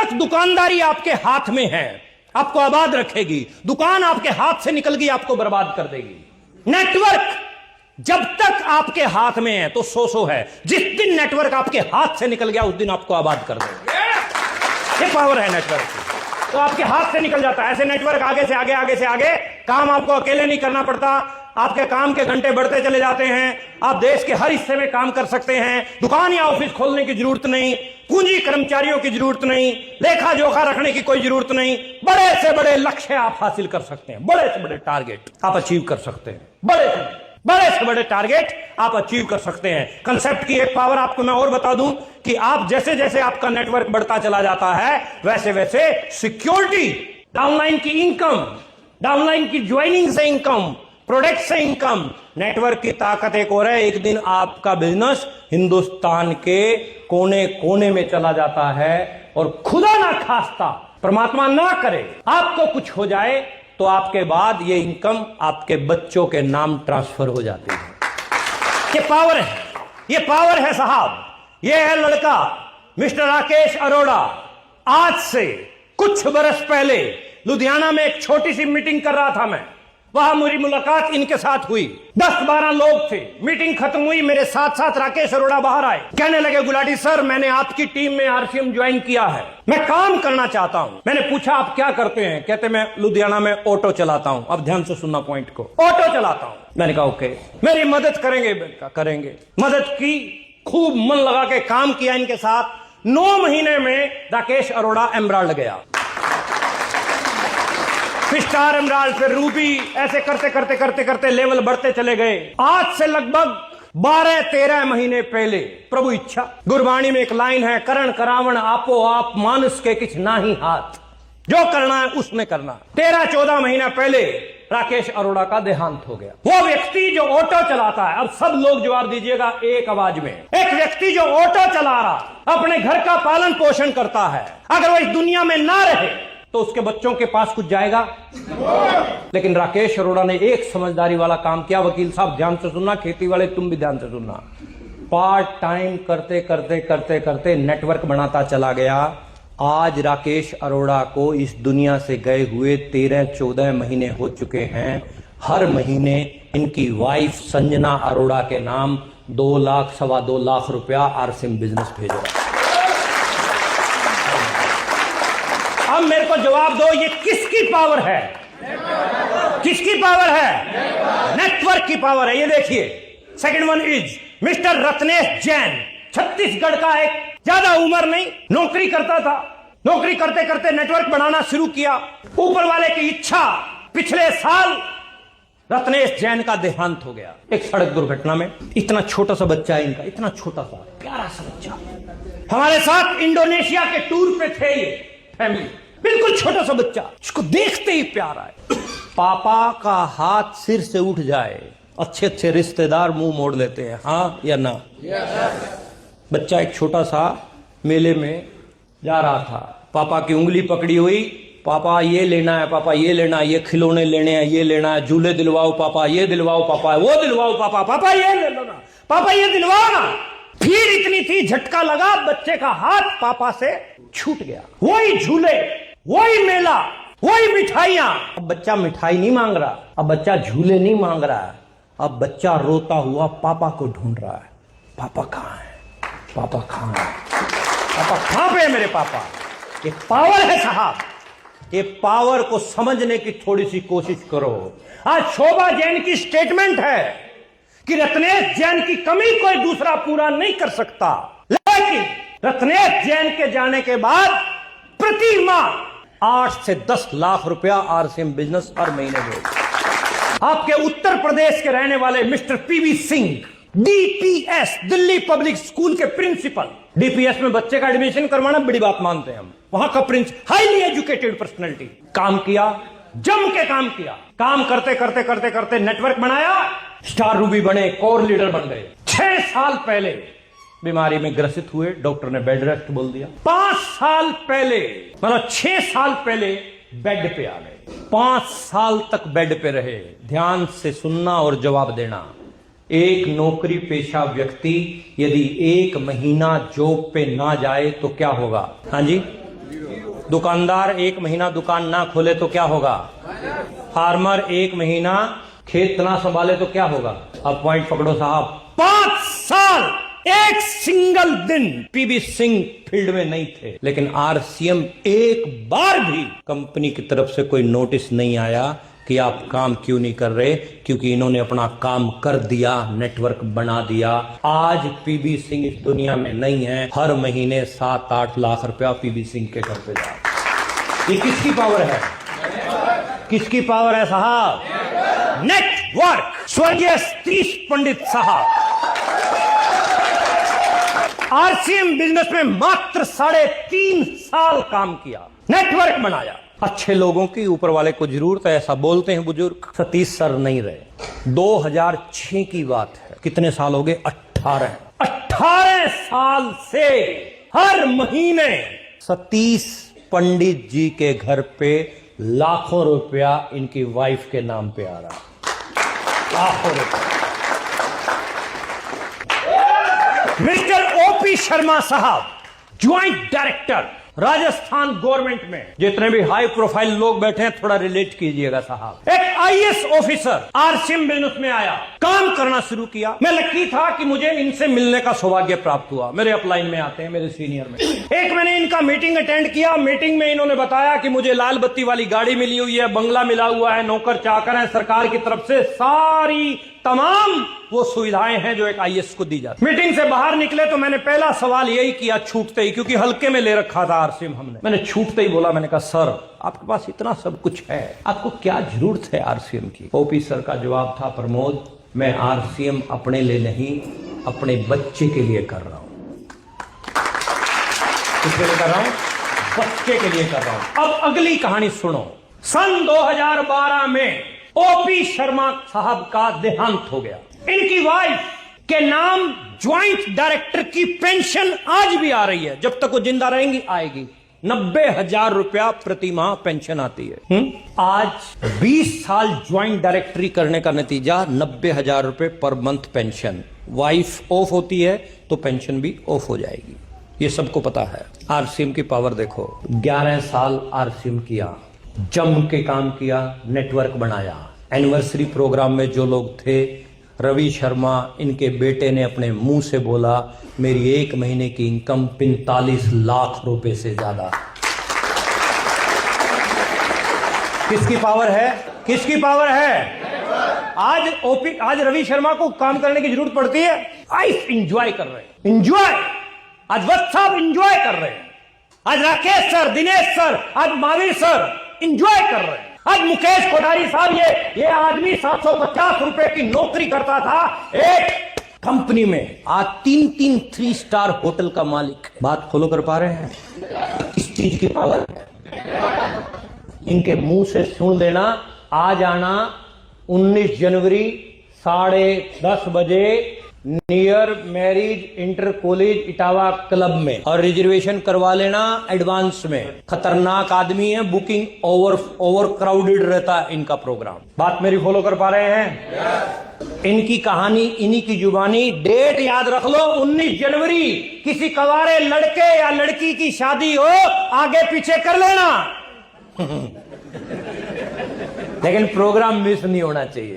तक दुकानदारी आपके हाथ में है आपको आबाद रखेगी, दुकान आपके हाथ से निकल गई आपको बर्बाद कर देगी। नेटवर्क जब तक आपके हाथ में है तो सो है, जिस दिन नेटवर्क आपके हाथ से निकल गया उस दिन आपको आबाद कर देगा। ये पावर है नेटवर्क की। तो आपके हाथ से निकल जाता है ऐसे नेटवर्क, आगे से आगे, आगे से आगे। काम आपको अकेले नहीं करना पड़ता, आपके काम के घंटे बढ़ते चले जाते हैं, आप देश के हर हिस्से में काम कर सकते हैं। दुकान या ऑफिस खोलने की जरूरत नहीं, पूंजी कर्मचारियों की जरूरत नहीं, लेखा जोखा रखने की कोई जरूरत नहीं। बड़े से बड़े लक्ष्य आप हासिल कर सकते हैं, बड़े से बड़े टारगेट आप अचीव कर सकते हैं, बड़े से बड़े टारगेट आप अचीव कर सकते हैं। कंसेप्ट की एक पावर आपको मैं और बता दूं कि आप जैसे जैसे आपका नेटवर्क बढ़ता चला जाता है वैसे वैसे सिक्योरिटी, डाउनलाइन की इनकम, डाउनलाइन की ज्वाइनिंग से इनकम, प्रोडक्ट से इनकम, नेटवर्क की ताकत एक और है। एक दिन आपका बिजनेस हिंदुस्तान के कोने कोने में चला जाता है और खुदा ना खास्ता, परमात्मा ना करे, आपको कुछ हो जाए तो आपके बाद ये इनकम आपके बच्चों के नाम ट्रांसफर हो जाती है। ये पावर है, ये पावर है साहब। ये है लड़का मिस्टर राकेश अरोड़ा। आज से कुछ बरस पहले लुधियाना में एक छोटी सी मीटिंग कर रहा था मैं, वहां मेरी मुलाकात इनके साथ हुई। 10-12 लोग थे। मीटिंग खत्म हुई, मेरे साथ साथ राकेश अरोड़ा बाहर आए, कहने लगे गुलाटी सर मैंने आपकी टीम में आरसीएम ज्वाइन किया है, मैं काम करना चाहता हूं। मैंने पूछा आप क्या करते हैं? कहते मैं लुधियाना में ऑटो चलाता हूं। अब ध्यान से सुनना पॉइंट को, ऑटो चलाता हूं। मैंने कहा ओके, मेरी मदद करेंगे? करेंगे। मदद की, खूब मन लगा के काम किया इनके साथ। 9 महीने में राकेश अरोड़ा एमराल्ड गया, स्टार एमराल्ड, फिर रूबी, ऐसे करते करते करते करते लेवल बढ़ते चले गए। आज से लगभग 12-13 महीने पहले, प्रभु इच्छा, गुरबाणी में एक लाइन है, करण करावण आपो आप मानुष के किछ नाही हाथ, जो करना है उसने करना। 13-14 महीना पहले राकेश अरोड़ा का देहांत हो गया। वो व्यक्ति जो ऑटो चलाता है, अब सब लोग जवाब दीजिएगा एक आवाज में, एक व्यक्ति जो ऑटो चला रहा, अपने घर का पालन पोषण करता है, अगर वो इस दुनिया में ना रहे तो उसके बच्चों के पास कुछ जाएगा? लेकिन राकेश अरोड़ा ने एक समझदारी वाला काम किया। वकील साहब ध्यान से सुनना, खेती वाले तुम भी ध्यान से सुनना। पार्ट टाइम करते करते करते करते नेटवर्क बनाता चला गया। आज राकेश अरोड़ा को इस दुनिया से गए हुए 13-14 महीने हो चुके हैं। हर महीने इनकी वाइफ संजना अरोड़ा के नाम 2 लाख, 2.25 लाख रुपया आरसीएम बिजनेस भेज रहा है। अब मेरे को जवाब दो, ये किसकी पावर है? किसकी पावर है? नेटवर्क की पावर है। ये देखिए, second one is mister Ratnesh Jain, Chhattisgarh का, एक ज्यादा उम्र नहीं, नौकरी करता था। नौकरी करते करते नेटवर्क बनाना शुरू किया। ऊपर वाले की इच्छा, पिछले साल रत्नेश जैन का देहांत हो गया एक सड़क दुर्घटना में। इतना छोटा सा बच्चा है इनका, इतना छोटा सा प्यारा सा बच्चा, हमारे साथ इंडोनेशिया के टूर पे थे। ये फैमिली, बिल्कुल छोटा सा बच्चा, इसको देखते ही प्यार आए। पापा का हाथ सिर से उठ जाए, अच्छे अच्छे रिश्तेदार मुंह मोड़ लेते हैं, हाँ या ना? बच्चा एक छोटा सा मेले में जा रहा था, पापा की उंगली पकड़ी हुई, पापा ये लेना है, पापा ये लेना है, ये खिलौने लेने हैं, ये लेना है, झूले दिलवाओ पापा, ये दिलवाओ पापा, वो दिलवाओ पापा, पापा ये ले लो ना, पापा ये दिलवाओ ना। फिर इतनी थी, झटका लगा, बच्चे का हाथ पापा से छूट गया। वही झूले, वही मेला, वही मिठाइयां। अब बच्चा मिठाई नहीं मांग रहा, अब बच्चा झूले नहीं मांग रहा है, अब बच्चा रोता हुआ पापा को ढूंढ रहा है। पापा कहां है? पापा कहां है? पापा कहां पे है मेरे पापा? ये पावर है साहब। ये पावर को समझने की थोड़ी सी कोशिश करो। आज शोभा जैन की स्टेटमेंट है कि रत्नेश जैन की कमी कोई दूसरा पूरा नहीं कर सकता, लेकिन रत्नेश जैन के जाने के बाद प्रति माह 8 से 10 लाख रुपया आरसीएम बिजनेस हर महीने में। आपके उत्तर प्रदेश के रहने वाले mister PV Singh, DPS, Delhi public school के प्रिंसिपल। डीपीएस में बच्चे का एडमिशन करवाना बड़ी बात मानते हैं हम, वहां का प्रिंस, हाईली एजुकेटेड पर्सनैलिटी। काम किया, जम के काम किया। काम करते करते करते करते नेटवर्क बनाया, स्टार रूबी बने, कोर लीडर बन गए। 6 साल पहले बीमारी में ग्रसित हुए, डॉक्टर ने बेड रेस्ट बोल दिया। 5 साल पहले, मतलब 6 साल पहले बेड पे आ गए। 5 साल तक बेड पे रहे। ध्यान से सुनना और जवाब देना। एक नौकरी पेशा व्यक्ति यदि 1 महीना जॉब पे ना जाए तो क्या होगा? हाँ जी, दुकानदार 1 महीना दुकान ना खोले तो क्या होगा? फार्मर 1 महीना खेत ना संभाले तो क्या होगा? अब पॉइंट पकड़ो साहब, 5 साल एक सिंगल दिन पीबी सिंह फील्ड में नहीं थे, लेकिन आरसीएम एक बार भी कंपनी की तरफ से कोई नोटिस नहीं आया कि आप काम क्यों नहीं कर रहे, क्योंकि इन्होंने अपना काम कर दिया, नेटवर्क बना दिया। आज पीबी सिंह इस दुनिया में नहीं है, हर महीने 7-8 लाख रुपया पीबी सिंह के घर पे जाए। ये किसकी पावर है? किसकी पावर है साहब? नेटवर्क। स्वर्गीय सतीश पंडित साहब आरसीएम बिजनेस में मात्र 3.5 साल काम किया, नेटवर्क बनाया। अच्छे लोगों की ऊपर वाले को जरूरत है, ऐसा बोलते हैं बुजुर्ग। सतीश सर नहीं रहे। 2006 की बात है, कितने साल हो गए? 18 साल से हर महीने सतीश पंडित जी के घर पे लाखों रुपया इनकी वाइफ के नाम पे आ रहा, लाखों रुपया। मिस्टर ओपी शर्मा साहब, ज्वाइंट डायरेक्टर राजस्थान गवर्नमेंट में। जितने भी हाई प्रोफाइल लोग बैठे हैं थोड़ा रिलेट कीजिएगा साहब। एक आईएएस ऑफिसर आरसीएम बिजनेस में आया, काम करना शुरू किया। मैं लकी था कि मुझे इनसे मिलने का सौभाग्य प्राप्त हुआ। मेरे अपलाइन में आते हैं, मेरे सीनियर में। एक मैंने इनका मीटिंग अटेंड किया। मीटिंग में इन्होंने बताया कि मुझे लाल बत्ती वाली गाड़ी मिली हुई है, बंगला मिला हुआ है, नौकर चाकर है, सरकार की तरफ से सारी तमाम वो सुविधाएं हैं जो एक आईएएस को दी जाती। मीटिंग से बाहर निकले तो मैंने पहला सवाल यही किया छूटते ही, क्योंकि हल्के में ले रखा था आरसीएम हमने। मैंने छूटते ही बोला, मैंने कहा सर आपके पास इतना सब कुछ है, आपको क्या जरूरत है आरसीएम की? ओपी सर का जवाब था, प्रमोद मैं आरसीएम अपने लिए नहीं, अपने बच्चे के लिए कर रहा हूं। किसके लिए कर रहा हूं? बच्चे के लिए कर रहा हूं। अब अगली कहानी सुनो। सन 2012 में ओपी शर्मा साहब का देहांत हो गया। इनकी वाइफ के नाम ज्वाइंट डायरेक्टर की पेंशन आज भी आ रही है, जब तक वो जिंदा रहेंगी आएगी। 90,000 रुपया प्रति माह पेंशन आती है। आज 20 साल ज्वाइंट डायरेक्टरी करने का नतीजा 90,000 रुपए per month pension. Wife of होती है तो पेंशन भी ऑफ हो जाएगी, ये सबको पता है। आरसीएम की पावर देखो, 11 साल आरसीएम किया, जम के काम किया, नेटवर्क बनाया। एनिवर्सरी प्रोग्राम में जो लोग थे, रवि शर्मा इनके बेटे ने अपने मुंह से बोला मेरी 1 महीने की इनकम 45 लाख रुपए से ज्यादा। किसकी पावर है? किसकी पावर है? आज रवि शर्मा को काम करने की जरूरत पड़ती है। आइस एंजॉय कर रहे हैं, एंजॉय। आज वत्स साहब एंजॉय कर रहे हैं, आज राकेश सर, दिनेश सर, आज महावीर सर एंजॉय कर रहे हैं। आज मुकेश कोठारी साहब, ये आदमी 750 रुपए की नौकरी करता था एक कंपनी में, आज 3 3 स्टार होटल का मालिक। बात फॉलो कर पा रहे हैं? इस चीज की पावर है। इनके मुंह से सुन लेना, आज आना 19 जनवरी 10:30 बजे near marriage inter college Etawah club में, और रिजर्वेशन करवा लेना एडवांस में। खतरनाक आदमी है, बुकिंग ओवर क्राउडेड रहता है इनका प्रोग्राम। बात मेरी फॉलो कर पा रहे हैं? इनकी कहानी इन्हीं की जुबानी। डेट याद रख लो, 19 जनवरी। किसी कवारे लड़के या लड़की की शादी हो, आगे पीछे कर लेना लेकिन प्रोग्राम मिस नहीं होना चाहिए।